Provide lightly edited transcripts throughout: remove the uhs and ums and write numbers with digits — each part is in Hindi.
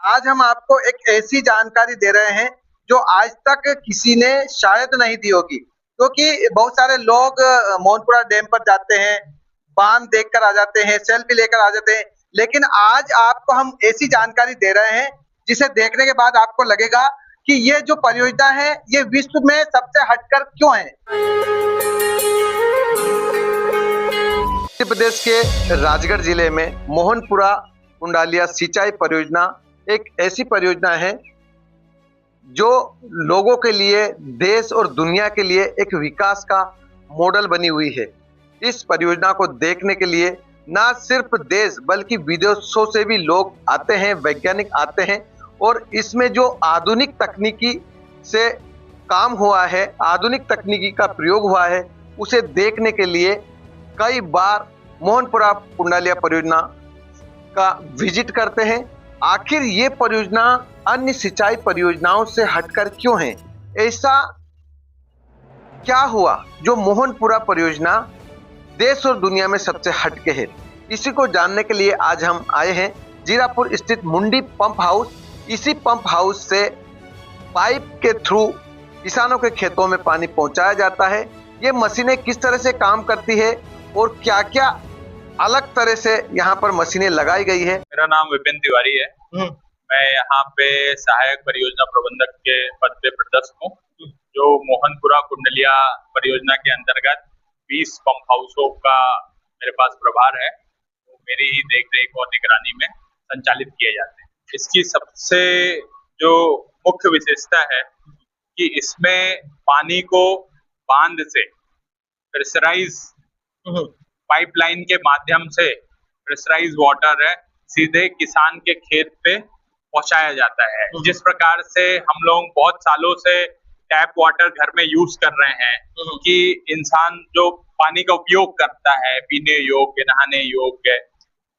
आज हम आपको एक ऐसी जानकारी दे रहे हैं जो आज तक किसी ने शायद नहीं दी होगी, क्योंकि बहुत सारे लोग मोहनपुरा डैम पर जाते हैं, बांध देखकर आ जाते हैं, सेल्फी लेकर आ जाते हैं, लेकिन आज आपको हम ऐसी जानकारी दे रहे हैं जिसे देखने के बाद आपको लगेगा कि ये जो परियोजना है ये विश्व में सबसे हटकर क्यों है। मध्य प्रदेश के राजगढ़ जिले में मोहनपुरा कुंडालिया सिंचाई परियोजना एक ऐसी परियोजना है जो लोगों के लिए, देश और दुनिया के लिए एक विकास का मॉडल बनी हुई है। इस परियोजना को देखने के लिए न सिर्फ देश बल्कि विदेशों से भी लोग आते हैं, वैज्ञानिक आते हैं, और इसमें जो आधुनिक तकनीकी से काम हुआ है, आधुनिक तकनीकी का प्रयोग हुआ है, उसे देखने के लिए कई बार मोहनपुरा कुंडालिया परियोजना का विजिट करते हैं। आखिर ये परियोजना अन्य सिंचाई परियोजनाओं से हटकर क्यों है? ऐसा क्या हुआ जो मोहनपुरा परियोजना देश और दुनिया में सबसे हटके है? इसी को जानने के लिए आज हम आए हैं जीरापुर स्थित मुंडी पंप हाउस। इसी पंप हाउस से पाइप के थ्रू किसानों के खेतों में पानी पहुंचाया जाता है। ये मशीनें किस तरह से काम करती है और क्या क्या अलग तरह से यहाँ पर मशीनें लगाई गई है। मेरा नाम विपिन तिवारी है। मैं यहाँ पे सहायक परियोजना प्रबंधक के पद पे पदस्थ हूँ, जो मोहनपुरा कुंडलिया परियोजना के अंतर्गत 20 पंप हाउसों का मेरे पास प्रभार है। तो मेरी ही देख रेख और निगरानी में संचालित किए जाते हैं। इसकी सबसे जो मुख्य विशेषता है कि इसमें पानी को बांध से प्रेशराइज पाइपलाइन के माध्यम से प्रेशराइज वाटर है सीधे किसान के खेत पे पहुंचाया जाता है। जिस प्रकार से हम लोग बहुत सालों से टैप वाटर घर में यूज कर रहे हैं कि इंसान जो पानी का उपयोग करता है पीने योग्य, नहाने योग्य,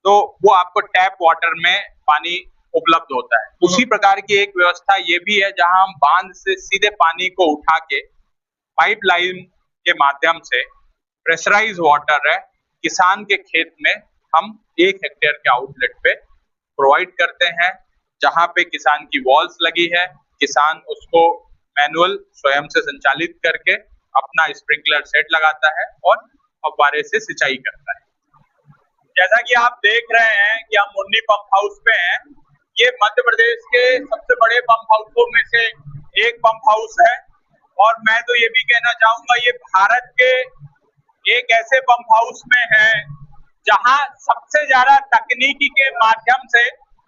तो वो आपको टैप वाटर में पानी उपलब्ध होता है। उसी प्रकार की एक व्यवस्था ये भी है जहां हम बांध से सीधे पानी को उठा के पाइपलाइन के माध्यम से प्रेशराइज वाटर है किसान के खेत में हम 1 हेक्टेयर के आउटलेट पे प्रोवाइड करते हैं, जहां पे किसान की वॉल्स लगी है। किसान उसको मैनुअल स्वयं से संचालित करके अपना स्प्रिंकलर सेट लगाता है और फव्वारे से सिंचाई करता है। जैसा कि आप देख रहे हैं कि हम मुन्नी पंप हाउस पे हैं। ये मध्य प्रदेश के सबसे बड़े पंप हाउसों में से एक पंप हाउस है, और मैं तो ये भी कहना चाहूंगा ये भारत के एक ऐसे पंप हाउस में है जहां सबसे ज्यादा तकनीकी के माध्यम से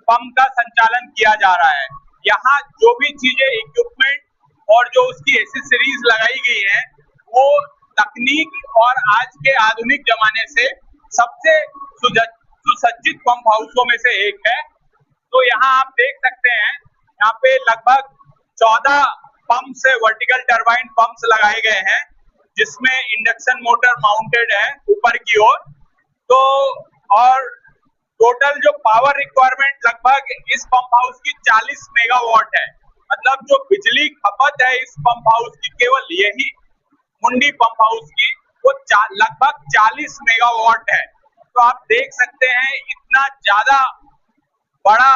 पंप का संचालन किया जा रहा है। यहाँ जो भी चीजें, इक्विपमेंट और जो उसकी एसेसरीज लगाई गई है वो तकनीक और आज के आधुनिक जमाने से सबसे सुसज्जित पंप हाउसों में से एक है। तो यहाँ आप देख सकते हैं, यहाँ पे लगभग 14 पंप से वर्टिकल टरबाइन पंप्स लगाए गए हैं, जिसमें इंडक्शन मोटर माउंटेड है ऊपर की ओर। तो और टोटल जो पावर रिक्वायरमेंट लगभग इस पंप हाउस की 40 मेगावाट है। मतलब जो बिजली खपत है इस पंप हाउस की, केवल यही मुंडी पंप हाउस की, वो लगभग 40 मेगावाट है। तो आप देख सकते हैं इतना ज्यादा बड़ा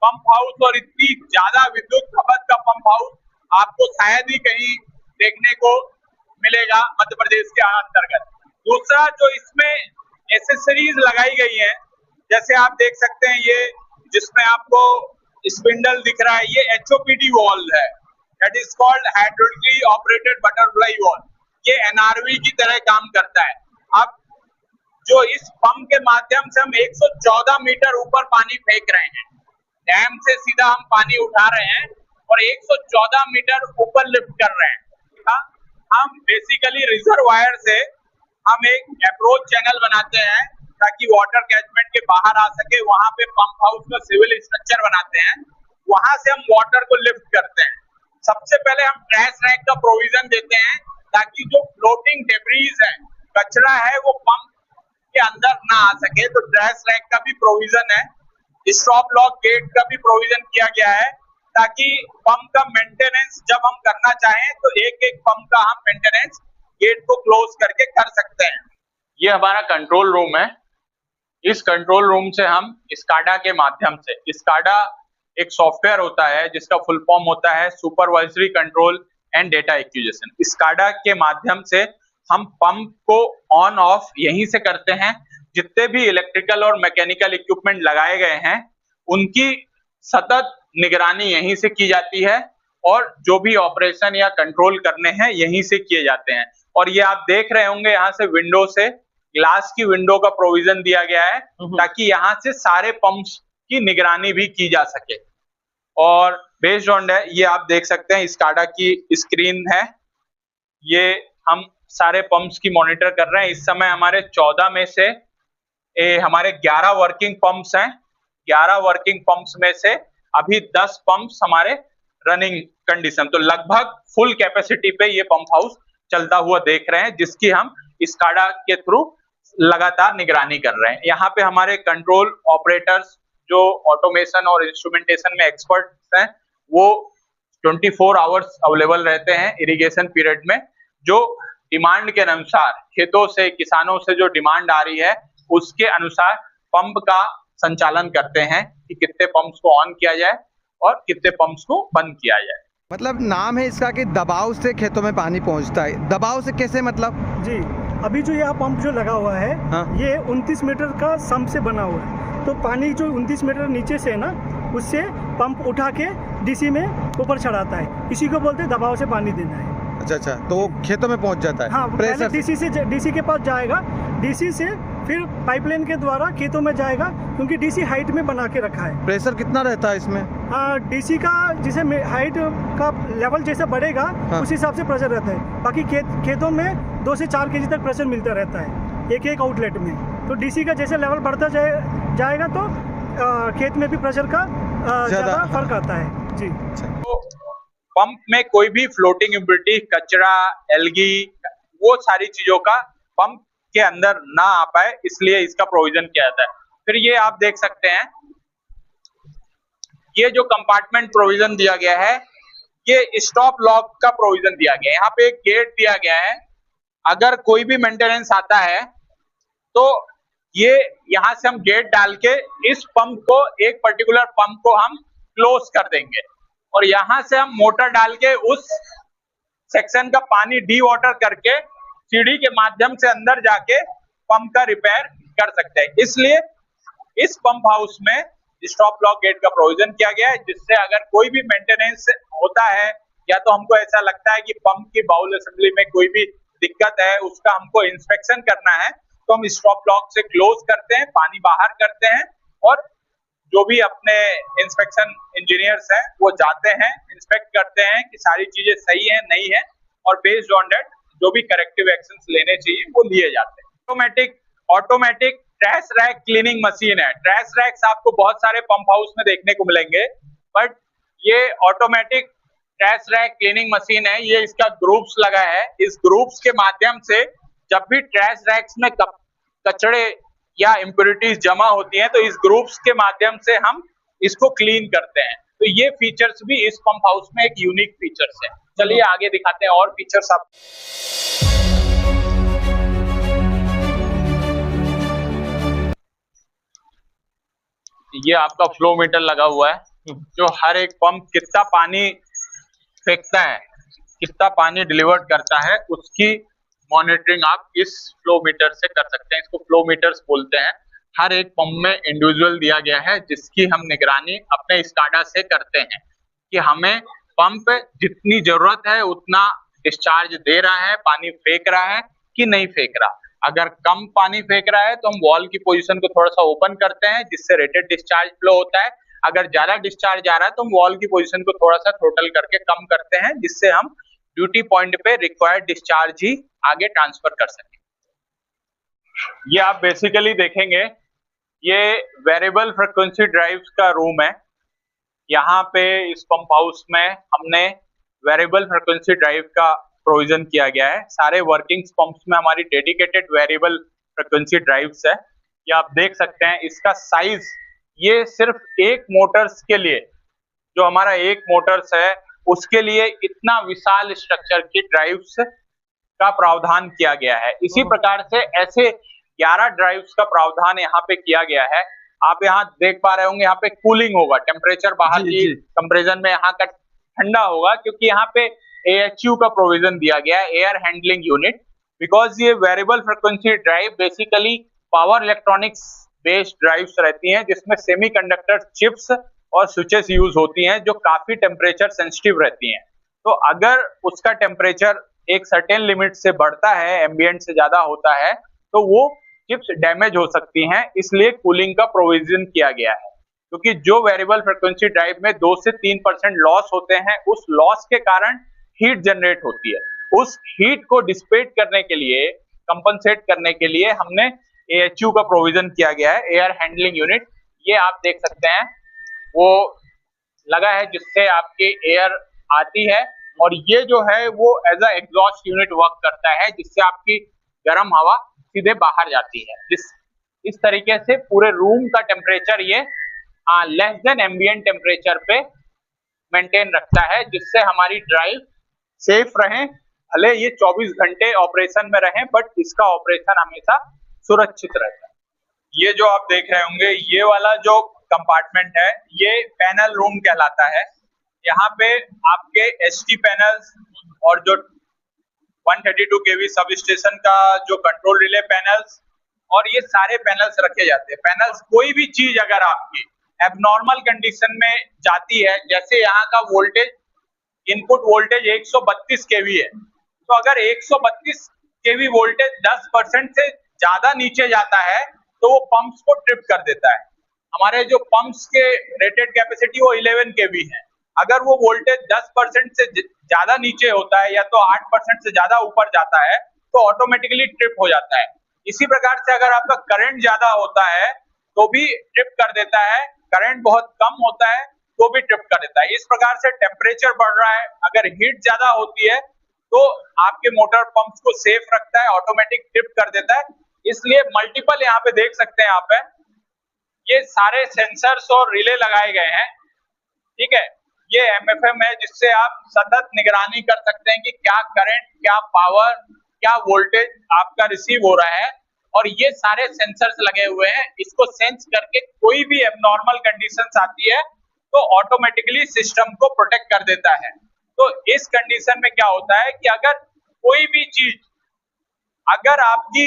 पंप हाउस और इतनी ज्यादा विद्युत खपत का पंप हाउस आपको शायद ही कहीं देखने को मिलेगा मध्य प्रदेश के अंतर्गत। दूसरा जो इसमें एसेसरीज लगाई गई है, जैसे आप देख सकते हैं ये जिसमें आपको स्पिंडल दिख रहा है, ये HOPD वॉल है, that is called hydraulically operated butterfly wall. ये NRV की तरह काम करता है। अब जो इस पंप के माध्यम से हम 114 मीटर ऊपर पानी फेंक रहे हैं, डैम से सीधा हम पानी उठा रहे हैं और 114 मीटर ऊपर लिफ्ट कर रहे हैं। हम बेसिकली रिजर्वायर से हम एक अप्रोच चैनल बनाते हैं ताकि वाटर कैचमेंट के बाहर आ सके। वहां पे पंप हाउस का सिविल स्ट्रक्चर बनाते हैं, वहां से हम वाटर को लिफ्ट करते हैं। सबसे पहले हम ट्रैश रैक का प्रोविजन देते हैं ताकि जो फ्लोटिंग डेब्रीज है, कचरा है, वो पंप के अंदर ना आ सके। तो ट्रैश रैक का भी प्रोविजन है, स्टॉप लॉक गेट का भी प्रोविजन किया गया है ताकि पंप का मेंटेनेंस जब हम करना चाहें तो एक एक पंप का हम मेंटेनेंस गेट को क्लोज करके कर सकते हैं। ये हमारा कंट्रोल रूम है। इस कंट्रोल रूम से हम स्काडा के माध्यम से, स्काडा एक सॉफ्टवेयर होता है जिसका फुल फॉर्म होता है supervisory control and data acquisition. SCADA के माध्यम से हम पंप को ऑन ऑफ यहीं से करते हैं। जितने भी इलेक्ट्रिकल और मैकेनिकल इक्विपमेंट लगाए गए हैं उनकी सतत निगरानी यहीं से की जाती है और जो भी ऑपरेशन या कंट्रोल करने हैं यहीं से किए जाते हैं। और ये आप देख रहे होंगे यहाँ से विंडो से ग्लास की विंडो का प्रोविजन दिया गया है ताकि यहाँ से सारे पंप्स की निगरानी भी की जा सके। और बेस्ड ऑन ये आप देख सकते हैं स्काडा की स्क्रीन है, ये हम सारे पंप्स की मॉनिटर कर रहे हैं। इस समय हमारे 14 में से हमारे 11 वर्किंग पंप्स हैं। 11 वर्किंग पंप्स में से अभी 10 पंप्स हमारे रनिंग कंडीशन, तो लगभग फुल कैपेसिटी पे ये पंप हाउस चलता हुआ देख रहे हैं, जिसकी हम स्काडा के थ्रू लगातार निगरानी कर रहे हैं। यहाँ पे हमारे कंट्रोल ऑपरेटर्स जो ऑटोमेशन और इंस्ट्रूमेंटेशन में एक्सपर्ट हैं वो 24 आवर्स अवेलेबल रहते हैं इरिगेशन पीरियड में। जो डिमांड के अनुसार खेतों से किसानों से जो डिमांड आ रही है उसके अनुसार पंप का संचालन करते हैं कि कितने पंप्स को ऑन किया जाए और कितने पंप्स को बंद किया जाए। मतलब नाम है इसका कि दबाव से खेतों में पानी पहुंचता है। दबाव से कैसे मतलब? जी, अभी जो यहाँ पंप जो लगा हुआ है हाँ? ये 29 मीटर का सम्प से बना हुआ है। तो पानी जो 29 मीटर नीचे से है ना, उससे पंप उठा के डीसी में ऊपर चढ़ाता है। इसी को बोलते हैं दबाव से पानी देना है। अच्छा, तो वो खेतों में पहुंच जाता है। हाँ, पहले डीसी के पास जाएगा, डीसी से फिर पाइपलाइन के द्वारा खेतों में जाएगा, क्योंकि डीसी हाइट में बना के रखा है। प्रेशर कितना रहता है इसमें? डीसी का जैसे हाइट का लेवल जैसे बढ़ेगा हाँ। उस हिसाब से प्रेशर रहता है। बाकी खेतों में 2 से 4 केजी तक प्रेशर मिलता रहता है एक आउटलेट में। तो डीसी का जैसे लेवल बढ़ता जाएगा तो खेत में भी प्रेशर का ज़्यादा फर्क आता है। जी, तो पंप में कोई भी फ्लोटिंग इम्प्योरिटी, कचरा, एल्गी, वो सारी चीजों का पंप के अंदर ना आ पाए, इसलिए इसका प्रोविजन किया जाता है। फिर ये आप देख सकते हैं, ये जो कंपार्टमेंट प्रोविजन दिया गया है ये स्टॉप लॉक का प्रोविजन दिया गया है। यहाँ पे एक गेट दिया गया है, अगर कोई भी मेंटेनेंस आता है तो ये यहाँ से हम गेट डाल के इस पंप को, एक पर्टिकुलर पंप को हम क्लोज कर देंगे और यहाँ से हम मोटर डाल के उस सेक्शन का पानी डी वाटर करके सीढ़ी के माध्यम से अंदर जाके पंप का रिपेयर कर सकते हैं। इसलिए इस पंप हाउस में स्टॉप लॉक गेट का प्रोविजन किया गया है, जिससे अगर कोई भी मेंटेनेंस होता है या तो हमको ऐसा लगता है कि पंप की बाउल असेंबली में कोई भी दिक्कत है, उसका हमको इंस्पेक्शन करना है, तो हम स्टॉप लॉक से क्लोज करते हैं, पानी बाहर करते हैं और जो भी अपने इंस्पेक्शन इंजीनियर्स हैं वो जाते हैं, इंस्पेक्ट करते हैं कि सारी चीजें सही है नहीं है, और बेस्ड ऑन दैट जो भी करेक्टिव एक्शंस लेने चाहिए वो लिए जाते हैं। Automatic trash rack cleaning machine है। ट्रैश रैक्स आपको बहुत सारे पंप हाउस में देखने को मिलेंगे, बट ये automatic trash rack cleaning machine है। ये इसका ग्रुप्स लगा है, इस ग्रुप्स के माध्यम से जब भी ट्रैश रैक्स में कचड़े या इम्प्योरिटीज जमा होती हैं तो इस ग्रुप्स के माध्यम से हम इसको क्लीन करते हैं। तो ये फीचर्स भी इस पंप हाउस में एक यूनिक फीचर्स है। चलिए आगे दिखाते हैं और फीचर्स आप। ये आपका फ्लो मीटर लगा हुआ है जो हर एक पंप कितना पानी फेंकता है, कितना पानी डिलीवर्ड करता है, उसकी मॉनिटरिंग आप इस फ्लो मीटर से कर सकते हैं। इसको फ्लो मीटर्स बोलते हैं। हर एक पंप में इंडिविजुअल दिया गया है जिसकी हम निगरानी अपने स्काडा से करते हैं कि हमें पंप जितनी जरूरत है उतना डिस्चार्ज दे रहा है, पानी फेंक रहा है कि नहीं फेंक रहा। अगर कम पानी फेंक रहा है तो हम वॉल की पोजीशन को थोड़ा सा ओपन करते हैं जिससे रेटेड डिस्चार्ज फ्लो होता है। अगर ज्यादा डिस्चार्ज आ रहा है तो हम वॉल की पोजीशन को थोड़ा सा थ्रोटल करके कम करते हैं जिससे हम ड्यूटी पॉइंट पे रिक्वायर्ड डिस्चार्ज ही आगे ट्रांसफर कर सकें। ये आप बेसिकली देखेंगे, ये वेरिएबल फ्रीक्वेंसी ड्राइव्स का रूम है। यहाँ पे इस पंप हाउस में हमने वेरिएबल फ्रीक्वेंसी ड्राइव का प्रोविजन किया गया है। सारे वर्किंग पंप्स में हमारी डेडिकेटेड वेरिएबल फ्रीक्वेंसी ड्राइव्स है। ये आप देख सकते हैं, इसका साइज ये सिर्फ एक मोटर्स के लिए, जो हमारा एक मोटर्स है उसके लिए इतना विशाल स्ट्रक्चर की ड्राइव्स का प्रावधान किया गया है। इसी प्रकार से ऐसे 11 ड्राइव्स का प्रावधान यहाँ पे किया गया है आप यहाँ देख पा रहे होंगे, यहाँ पे कूलिंग होगा, टेम्परेचर बाहर जी, की जी। कंपेरिजन में यहाँ का ठंडा होगा, क्योंकि यहाँ पे AHU का प्रोविजन दिया गया है, एयर हैंडलिंग यूनिट। बिकॉज ये variable frequency drive basically power electronics based drives रहती हैं, जिसमें सेमीकंडक्टर चिप्स और स्विचेस यूज होती हैं, जो काफी टेम्परेचर सेंसिटिव रहती हैं। तो अगर उसका टेम्परेचर एक सर्टेन लिमिट से बढ़ता है, एम्बिएंट से ज्यादा होता है, तो वो चिप्स डैमेज हो सकती हैं, इसलिए कूलिंग का प्रोविजन किया गया है। क्योंकि जो वेरिएबल फ्रिक्वेंसी ड्राइव में 2 से 3% लॉस होते हैं, उस लॉस के कारण हीट जनरेट होती है। उस हीट को डिसिपेट करने के लिए, कंपनसेट करने के लिए हमने AHU का प्रोविजन किया गया है, एयर हैंडलिंग यूनिट। ये आप देख सकते हैं, वो लगा है जिससे आपकी एयर आती है, और ये जो है वो as a exhaust unit work करता है, जिससे आपकी गर्म हवा सीधे बाहर जाती है। इस तरीके से पूरे रूम का टेम्परेचर ये लेस देन एम्बिएंट टेम्परेचर पे मेंटेन रखता है, जिससे हमारी ड्राइव सेफ रहे। भले ये 24 घंटे ऑपरेशन में रहे, बट इसका ऑपरेशन हमेशा सुरक्षित रहता है। ये जो आप देख रहे होंगे, ये वाला जो कंपार्टमेंट है, ये पैनल रूम कहलाता है। यहाँ पे आपके ST पैनल्स और जो 132 kV सब स्टेशन का जो कंट्रोल रिले पैनल्स, और ये सारे पैनल्स रखे जाते हैं। पैनल्स, कोई भी चीज अगर आपकी एबनॉर्मल कंडीशन में जाती है, जैसे यहाँ का वोल्टेज, इनपुट वोल्टेज 132 kV है, तो अगर 132 kV वोल्टेज 10% से ज्यादा नीचे जाता है, तो वो पंप्स को ट्रिप कर देता है। हमारे जो पंप्स के रेटेड कैपेसिटी वो 11 kV है। अगर वो वोल्टेज 10% से ज्यादा नीचे होता है, या तो 8% से ज्यादा ऊपर जाता है, तो ऑटोमेटिकली ट्रिप हो जाता है। इसी प्रकार से अगर आपका करंट ज्यादा होता है, तो भी ट्रिप कर देता है। करंट बहुत कम होता है तो भी ट्रिप कर देता है। इस प्रकार से टेम्परेचर बढ़ रहा है, अगर हीट ज्यादा होती है, तो आपके मोटर पंप्स को सेफ रखता है, ऑटोमेटिक ट्रिप कर देता है। इसलिए मल्टीपल यहाँ पे देख सकते हैं, आप ये सारे सेंसर्स और रिले लगाए गए हैं। ठीक है, ये MFM है, जिससे आप सतत निगरानी कर सकते हैं कि क्या करंट, क्या पावर, क्या वोल्टेज आपका रिसीव हो रहा है। और ये सारे सेंसर्स लगे हुए हैं, इसको सेंस करके कोई भी एबनॉर्मल कंडीशंस आती है, तो ऑटोमेटिकली सिस्टम को प्रोटेक्ट कर देता है। तो इस कंडीशन में क्या होता है कि अगर कोई भी चीज अगर आपकी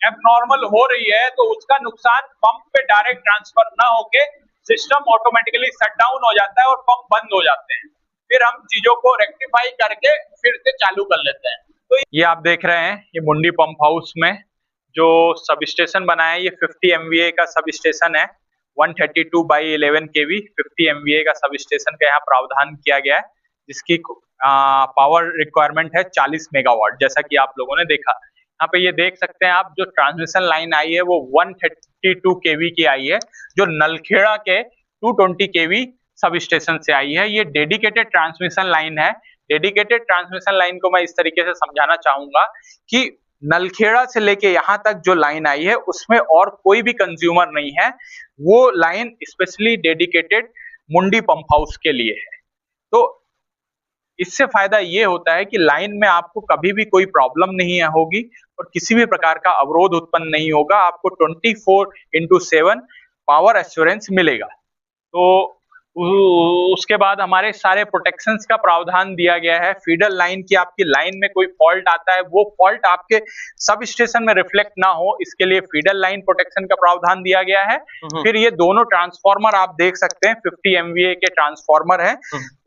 एबनॉर्मल हो रही है, तो उसका नुकसान पंप पे डायरेक्ट ट्रांसफर ना होके सिस्टम ऑटोमेटिकली शट डाउन हो जाता है और पंप बंद हो जाते हैं। फिर हम चीजों को रेक्टिफाई करके फिर से चालू कर लेते हैं। तो ये आप देख रहे हैं, ये मुंडी पंप हाउस में जो सब स्टेशन बना है, ये 50 MVA का सब स्टेशन है। 132/11 kV 50 MVA का सब स्टेशन का यहाँ प्रावधान किया गया है, जिसकी पावर रिक्वायरमेंट है 40 मेगावाट, जैसा कि आप लोगों ने देखा। यहाँ पे ये देख सकते हैं आप, जो ट्रांसमिशन लाइन आई है वो 132 kV की आई है, जो नलखेड़ा के 220 kV सब स्टेशन से आई है। ये डेडिकेटेड ट्रांसमिशन लाइन है। डेडिकेटेड ट्रांसमिशन लाइन को मैं इस तरीके से समझाना चाहूंगा कि नलखेड़ा से लेके यहाँ तक जो लाइन आई है, उसमें और कोई भी कंज्यूमर नहीं है। वो लाइन स्पेशली डेडिकेटेड मुंडी पंप हाउस के लिए है। तो इससे फायदा ये होता है कि लाइन में आपको कभी भी कोई प्रॉब्लम नहीं होगी और किसी भी प्रकार का अवरोध उत्पन्न नहीं होगा। आपको 24/7 पावर एश्योरेंस मिलेगा। तो उसके बाद हमारे सारे प्रोटेक्शंस का प्रावधान दिया गया है। फीडर लाइन की आपकी लाइन में कोई फॉल्ट आता है, वो फॉल्ट आपके सब स्टेशन में रिफ्लेक्ट ना हो, इसके लिए फीडर लाइन प्रोटेक्शन का प्रावधान दिया गया है। फिर ये दोनों ट्रांसफार्मर आप देख सकते हैं, 50 MVA के ट्रांसफार्मर है।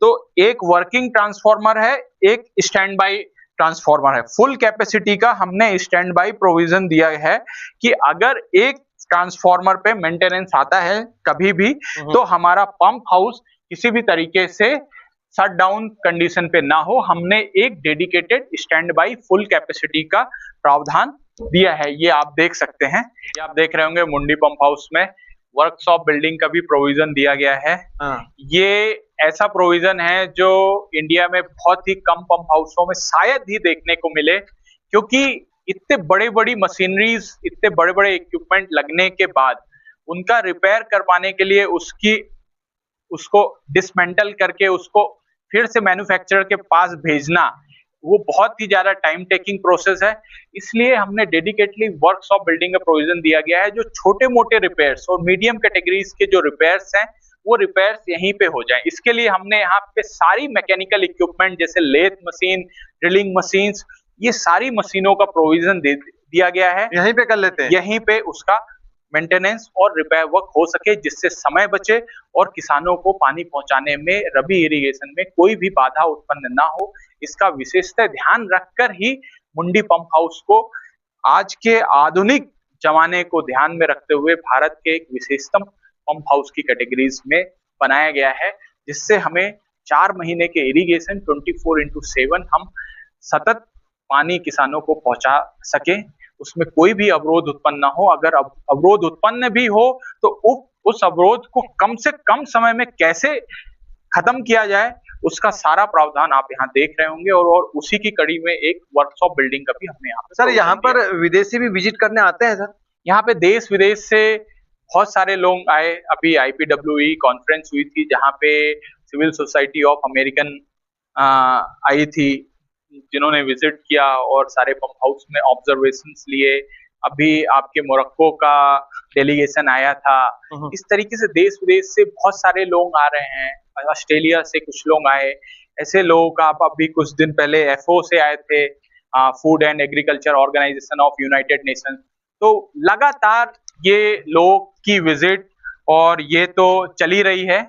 तो एक वर्किंग ट्रांसफार्मर है, एक स्टैंड बाई ट्रांसफार्मर है। फुल कैपेसिटी का हमने स्टैंड बाई प्रोविजन दिया है कि अगर एक ट्रांसफार्मर पे मेंटेनेंस आता है कभी भी, तो हमारा पंप हाउस किसी भी तरीके से शट डाउन कंडीशन पे ना हो। हमने एक dedicated stand by full capacity का प्रावधान दिया है। ये आप देख सकते हैं, ये आप देख रहे होंगे मुंडी पंप हाउस में वर्कशॉप बिल्डिंग का भी प्रोविजन दिया गया है। ये ऐसा प्रोविजन है जो इंडिया में बहुत ही कम पंप हाउसों में शायद ही देखने को मिले, क्योंकि इतने बड़े बड़ी मशीनरीज, इतने बड़े बड़े इक्विपमेंट लगने के बाद उनका रिपेयर करवाने के लिए उसको डिसमेंटल करके उसको फिर से मैन्युफैक्चरर के पास भेजना, वो बहुत ही ज्यादा टाइम टेकिंग प्रोसेस है। इसलिए हमने डेडिकेटली वर्कशॉप बिल्डिंग का प्रोविजन दिया गया है, जो छोटे मोटे रिपेयर्स और मीडियम कैटेगरीज के जो रिपेयर्स हैं वो रिपेयर्स यहीं पे हो जाएं। इसके लिए हमने यहाँ पे सारी मैकेनिकल इक्विपमेंट जैसे लेथ मशीन, ड्रिलिंग मशीन्स, ये सारी मशीनों का प्रोविजन दिया गया है। यहीं पे कर लेते हैं। यहीं पे उसका मेंटेनेंस और रिपेयर वर्क हो सके, जिससे समय बचे और किसानों को पानी पहुंचाने में, रबी इरिगेशन में कोई भी बाधा उत्पन्न ना हो। इसका विशेषतः ध्यान रखकर ही मुंडी पंप हाउस को आज के आधुनिक जमाने को ध्यान में रखते हुए भारत के एक विशेषतम पंप हाउस की कैटेगरीज में बनाया गया है, जिससे हमें 4 महीने के इरिगेशन 24/7 हम सतत पानी किसानों को पहुंचा सके, उसमें कोई भी अवरोध उत्पन्न ना हो। अगर अवरोध उत्पन्न भी हो तो उस अवरोध को कम से कम समय में कैसे खत्म किया जाए, उसका सारा प्रावधान आप यहाँ देख रहे होंगे। और उसी की कड़ी में एक वर्कशॉप बिल्डिंग का भी हमने यहाँ सर, यहाँ पर विदेशी भी विजिट करने आते हैं सर? यहाँ पे देश विदेश से बहुत सारे लोग आए। अभी IPWE कॉन्फ्रेंस हुई थी, जहाँ पे सिविल सोसाइटी ऑफ अमेरिकन आई थी, जिन्होंने विजिट किया और सारे पंप हाउस में ऑब्जर्वेशंस लिए। अभी आपके मोरक्को का डेलीगेशन आया था। इस तरीके से देश विदेश से बहुत सारे लोग आ रहे हैं। ऑस्ट्रेलिया से कुछ लोग आए। ऐसे लोग आप अभी कुछ दिन पहले FAO से आए थे, Food and Agriculture Organization of United Nation. तो लगातार ये लोग की विजिट और ये तो चली रही है।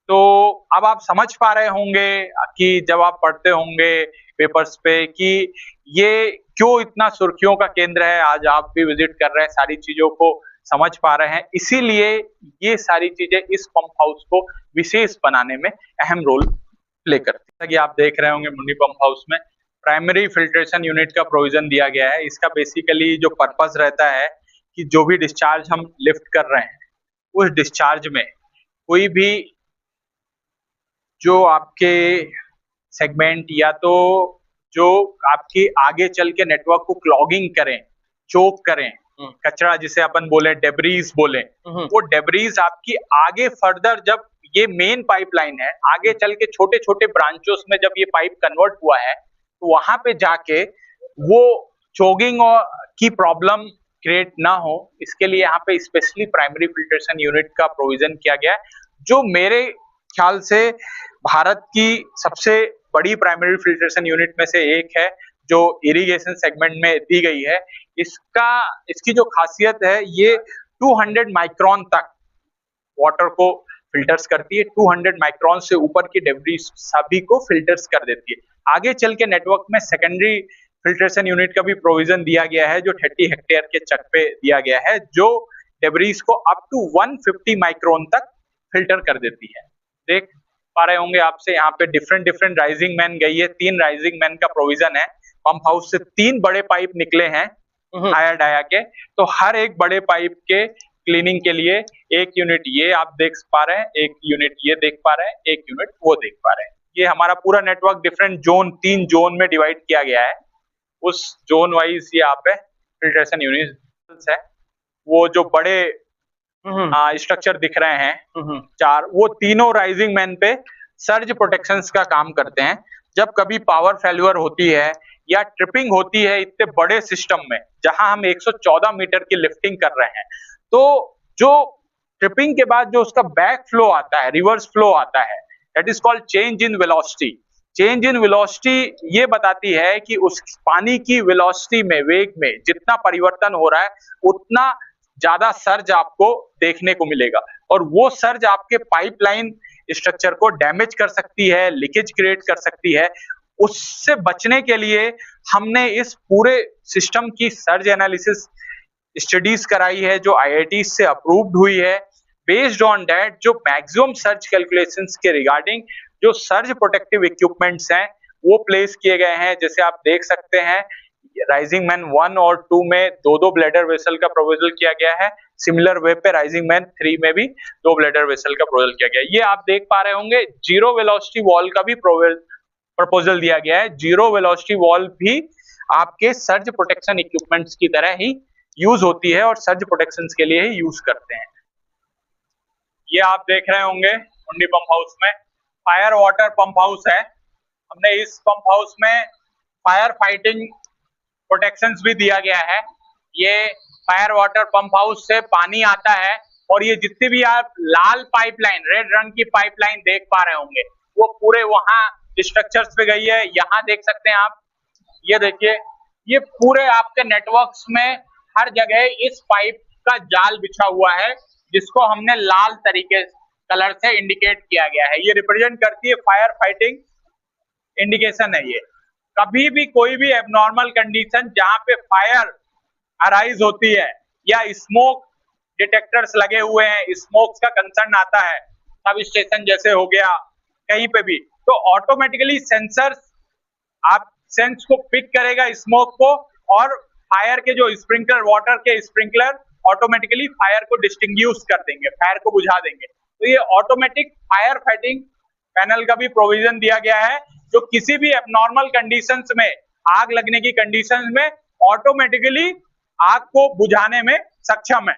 तो अब आप समझ पा रहे होंगे कि जब आप पढ़ते होंगे पेपर्स पे कि ये क्यों इतना सुर्खियों का केंद्र है। आज आप भी विजिट कर रहे हैं, सारी चीजों को समझ पा रहे हैं। इसीलिए ये सारी चीजें इस पंप हाउस को विशेष बनाने में अहम रोल प्ले करती है। जैसा कि आप देख रहे होंगे, मुंडी पंप हाउस में प्राइमरी फिल्ट्रेशन यूनिट का प्रोविजन दिया गया है। इसका बेसिकली जो पर्पस रहता है कि जो भी डिस्चार्ज हम लिफ्ट कर रहे हैं, उस डिस्चार्ज में कोई भी जो आपके सेगमेंट या तो जो आपके आगे चल के नेटवर्क को क्लॉगिंग करें, चोक करें, कचरा जिसे अपन बोले, डेब्रीज बोले, वो डेब्रीज आपकी आगे फर्दर, जब ये मेन पाइपलाइन है, आगे चल के छोटे छोटे ब्रांचोस में जब ये पाइप कन्वर्ट हुआ है, तो वहां पे जाके वो चोगिंग की प्रॉब्लम क्रिएट ना हो, इसके लिए यहाँ पे स्पेशली प्राइमरी फिल्ट्रेशन यूनिट का प्रोविजन किया गया है, जो मेरे ख्याल से भारत की सबसे बड़ी प्राइमरी फिल्ट्रेशन यूनिट में से एक है, जो इरिगेशन सेगमेंट में दी गई है। इसकी जो खासियत है, ये 200 माइक्रोन तक वाटर को फिल्टर्स करती है। 200 माइक्रोन से ऊपर की डेब्रीज सभी को फिल्टर्स कर देती है। आगे चल के नेटवर्क में सेकेंडरी फिल्ट्रेशन यूनिट का भी प्रोविजन दिया गया है, जो 30 हेक्टेयर के चक पे दिया गया है, जो डेब्रीज को अप टू 150 माइक्रोन तक फिल्टर कर देती है। देख पा रहे होंगे आपसे यहाँ पे डिफरेंट राइजिंग मैन गई है। 3 राइजिंग मैन का प्रोविजन है। पंप हाउस से 3 बड़े पाइप निकले हैं आया डाया के, तो हर एक बड़े पाइप के क्लीनिंग के लिए एक यूनिट ये आप देख पा रहे हैं, एक यूनिट ये देख पा रहे हैं, एक यूनिट वो देख पा रहे हैं। ये हमारा पूरा नेटवर्क डिफरेंट जोन, 3 जोन में डिवाइड किया गया है। उस जोन वाइज ये आप है फिल्ट्रेशन यूनिट है। वो जो बड़े स्ट्रक्चर दिख रहे हैं 4, वो तीनों राइजिंग मैन पे सर्ज प्रोटेक्शंस का काम करते हैं। जब कभी पावर फेल्यूर होती है या ट्रिपिंग होती है इतने बड़े सिस्टम में, जहां हम 114 मीटर की लिफ्टिंग कर रहे हैं, तो जो ट्रिपिंग के बाद जो उसका बैक फ्लो आता है, रिवर्स फ्लो आता है, that is called change in velocity. Change in velocity ये बताती है कि उस पानी की वेलोसिटी में, वेग में जितना परिवर्तन हो रहा है, उतना ज्यादा सर्ज आपको देखने को मिलेगा, और वो सर्ज आपके पाइपलाइन स्ट्रक्चर को डैमेज कर सकती है, लीकेज क्रिएट कर सकती है। उससे बचने के लिए हमने इस पूरे सिस्टम की सर्ज एनालिसिस स्टडीज कराई है, जो IIT से अप्रूव्ड हुई है। बेस्ड ऑन दैट, जो मैक्सिमम सर्ज कैलकुलेशंस के रिगार्डिंग जो सर्ज प्रोटेक्टिव इक्विपमेंट्स हैं वो प्लेस किए गए हैं। जैसे आप देख सकते हैं, राइजिंग मैन 1 और 2 में 2 ब्लैडर वेसल का प्रोविजन किया गया है। सिमिलर वे पे राइजिंग मैन 3 में भी 2 ब्लैडर वेसल का प्रोविजन किया गया है। ये आप देख पा रहे होंगे, जीरो वेलोसिटी वॉल का भी प्रपोजल दिया गया है। जीरो वेलोसिटी वॉल भी आपके सर्ज प्रोटेक्शन इक्विपमेंट्स की तरह ही यूज होती है और सर्ज प्रोटेक्शन के लिए ही यूज करते हैं। ये आप देख रहे होंगे मुंडी पंप हाउस में फायर वाटर पंप हाउस है। हमने इस पंप हाउस में फायर फाइटिंग प्रोटेक्शंस भी दिया गया है। ये फायर वाटर पंप हाउस से पानी आता है और ये जितनी भी आप लाल पाइपलाइन, रेड रंग की पाइपलाइन देख पा रहे होंगे, वो पूरे वहां स्ट्रक्चर्स पे गई है। यहाँ देख सकते हैं आप, ये देखिए, ये पूरे आपके नेटवर्क्स में हर जगह इस पाइप का जाल बिछा हुआ है, जिसको हमने लाल तरीके कलर से इंडिकेट किया गया है। ये रिप्रेजेंट करती है फायर फाइटिंग इंडिकेशन है। ये कभी भी कोई भी एबनॉर्मल कंडीशन जहां पे फायर अराइज होती है या स्मोक डिटेक्टर्स लगे हुए हैं, स्मोक का कंसर्न आता है, सब स्टेशन जैसे हो गया कहीं पे भी, तो ऑटोमेटिकली सेंसर्स आप सेंस को पिक करेगा स्मोक को, और फायर के जो स्प्रिंकलर, वाटर के स्प्रिंकलर ऑटोमेटिकली फायर को डिस्टिंग्विश कर देंगे, फायर को बुझा देंगे। तो ये ऑटोमेटिक फायर फाइटिंग पैनल का भी प्रोविजन दिया गया है, जो किसी भी एबनॉर्मल कंडीशंस में, आग लगने की कंडीशंस में ऑटोमेटिकली आग को बुझाने में सक्षम है।